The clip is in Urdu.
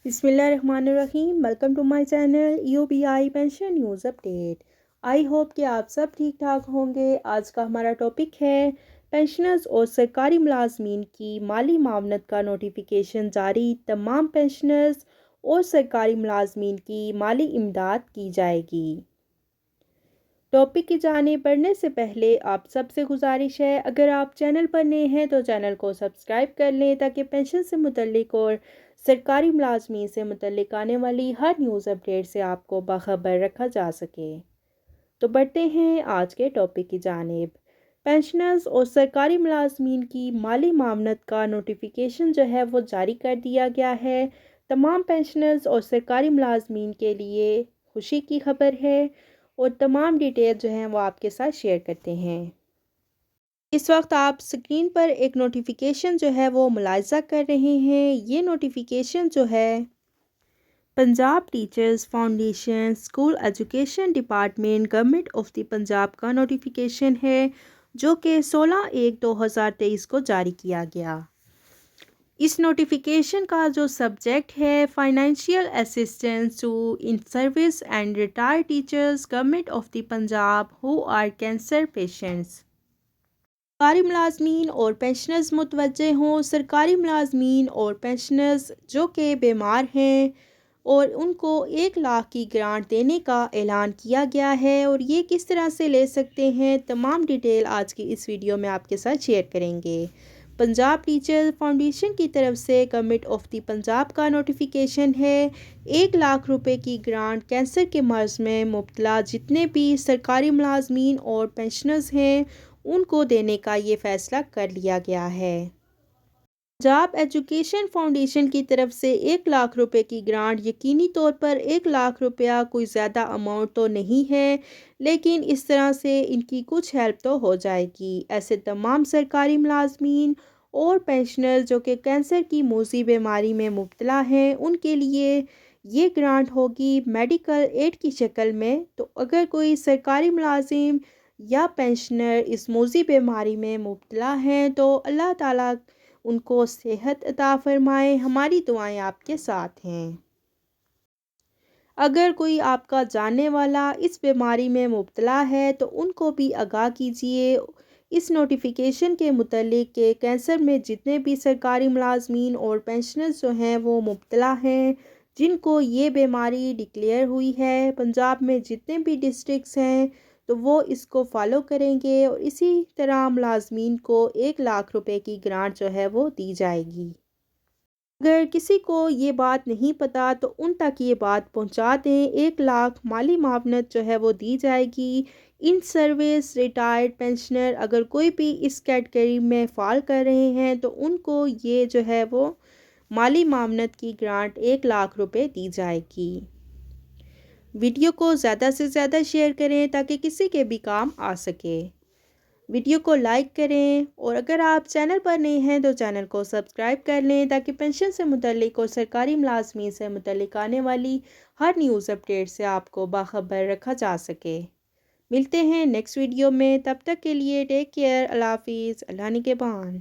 بسم اللہ الرحمن الرحیم، welcome to my channel UBI pension news update. I hope کہ آپ سب ٹھیک ٹھاک ہوں گے۔ آج کا ہمارا ٹاپک ہے پینشنرز اور سرکاری ملازمین کی مالی معاونت کا نوٹیفیکیشن جاری۔ تمام پینشنرز اور سرکاری ملازمین کی مالی امداد کی جائے گی۔ ٹاپک کی جانب بڑھنے سے پہلے آپ سب سے گزارش ہے، اگر آپ چینل پر نئے ہیں تو چینل کو سبسکرائب کر لیں تاکہ پینشن سے متعلق اور سرکاری ملازمین سے متعلق آنے والی ہر نیوز اپڈیٹ سے آپ کو باخبر رکھا جا سکے۔ تو بڑھتے ہیں آج کے ٹاپک کی جانب۔ پینشنرز اور سرکاری ملازمین کی مالی معاونت کا نوٹیفیکیشن جو ہے وہ جاری کر دیا گیا ہے۔ تمام پینشنرز اور سرکاری ملازمین کے لیے خوشی کی خبر ہے اور تمام ڈیٹیل جو ہیں وہ آپ کے ساتھ شیئر کرتے ہیں۔ اس وقت آپ اسکرین پر ایک نوٹیفیکیشن جو ہے وہ ملاحظہ کر رہے ہیں۔ یہ نوٹیفیکیشن جو ہے Punjab teachers foundation school education department government of the Punjab کا نوٹیفیکیشن ہے، جو کہ 16/1/2023 کو جاری کیا گیا۔ اس نوٹیفیکیشن کا جو سبجیکٹ ہے financial assistance to in service and retired teachers government of the Punjab who are cancer patients. سرکاری ملازمین اور پینشنرز متوجہ ہوں۔ سرکاری ملازمین اور پینشنرز جو کہ بیمار ہیں اور ان کو 1 لاکھ کی گرانٹ دینے کا اعلان کیا گیا ہے، اور یہ کس طرح سے لے سکتے ہیں، تمام ڈیٹیل آج کی اس ویڈیو میں آپ کے ساتھ شیئر کریں گے۔ پنجاب ٹیچر فاؤنڈیشن کی طرف سے گورنمنٹ آف دی پنجاب کا نوٹیفیکیشن ہے۔ 1 لاکھ روپے کی گرانٹ کینسر کے مرض میں مبتلا جتنے بھی سرکاری ملازمین اور پینشنرز ہیں ان کو دینے کا یہ فیصلہ کر لیا گیا ہے۔ پنجاب ایجوکیشن فاؤنڈیشن کی طرف سے 1 لاکھ روپے کی گرانٹ یقینی طور پر 1 لاکھ روپیہ کوئی زیادہ اماؤنٹ تو نہیں ہے، لیکن اس طرح سے ان کی کچھ ہیلپ تو ہو جائے گی۔ ایسے تمام سرکاری ملازمین اور پینشنر جو کہ کینسر کی موذی بیماری میں مبتلا ہیں ان کے لیے یہ گرانٹ ہوگی میڈیکل ایڈ کی شکل میں۔ تو اگر کوئی سرکاری ملازم یا پینشنر اس موذی بیماری میں مبتلا ہیں تو اللہ تعالیٰ ان کو صحت عطا فرمائے۔ ہماری دعائیں آپ کے ساتھ ہیں۔ اگر کوئی آپ کا جاننے والا اس بیماری میں مبتلا ہے تو ان کو بھی آگاہ کیجیے اس نوٹیفیکیشن کے متعلق کہ کینسر میں جتنے بھی سرکاری ملازمین اور پینشنرز جو ہیں وہ مبتلا ہیں، جن کو یہ بیماری ڈکلیئر ہوئی ہے، پنجاب میں جتنے بھی ڈسٹرکٹس ہیں تو وہ اس کو فالو کریں گے، اور اسی طرح ملازمین کو 1 لاکھ روپے کی گرانٹ جو ہے وہ دی جائے گی۔ اگر کسی کو یہ بات نہیں پتہ تو ان تک یہ بات پہنچا دیں۔ 1 لاکھ مالی معاونت جو ہے وہ دی جائے گی۔ ان سروس ریٹائرڈ پینشنر اگر کوئی بھی اس کیٹیگری میں فال کر رہے ہیں تو ان کو یہ جو ہے وہ مالی معاونت کی گرانٹ 1 لاکھ روپے دی جائے گی۔ ویڈیو کو زیادہ سے زیادہ شیئر کریں تاکہ کسی کے بھی کام آ سکے۔ ویڈیو کو لائک کریں، اور اگر آپ چینل پر نئے ہیں تو چینل کو سبسکرائب کر لیں تاکہ پینشن سے متعلق اور سرکاری ملازمین سے متعلق آنے والی ہر نیوز اپڈیٹ سے آپ کو باخبر رکھا جا سکے۔ ملتے ہیں نیکسٹ ویڈیو میں، تب تک کے لیے ٹیک کیئر، اللہ حافظ، اللہ نگہبان۔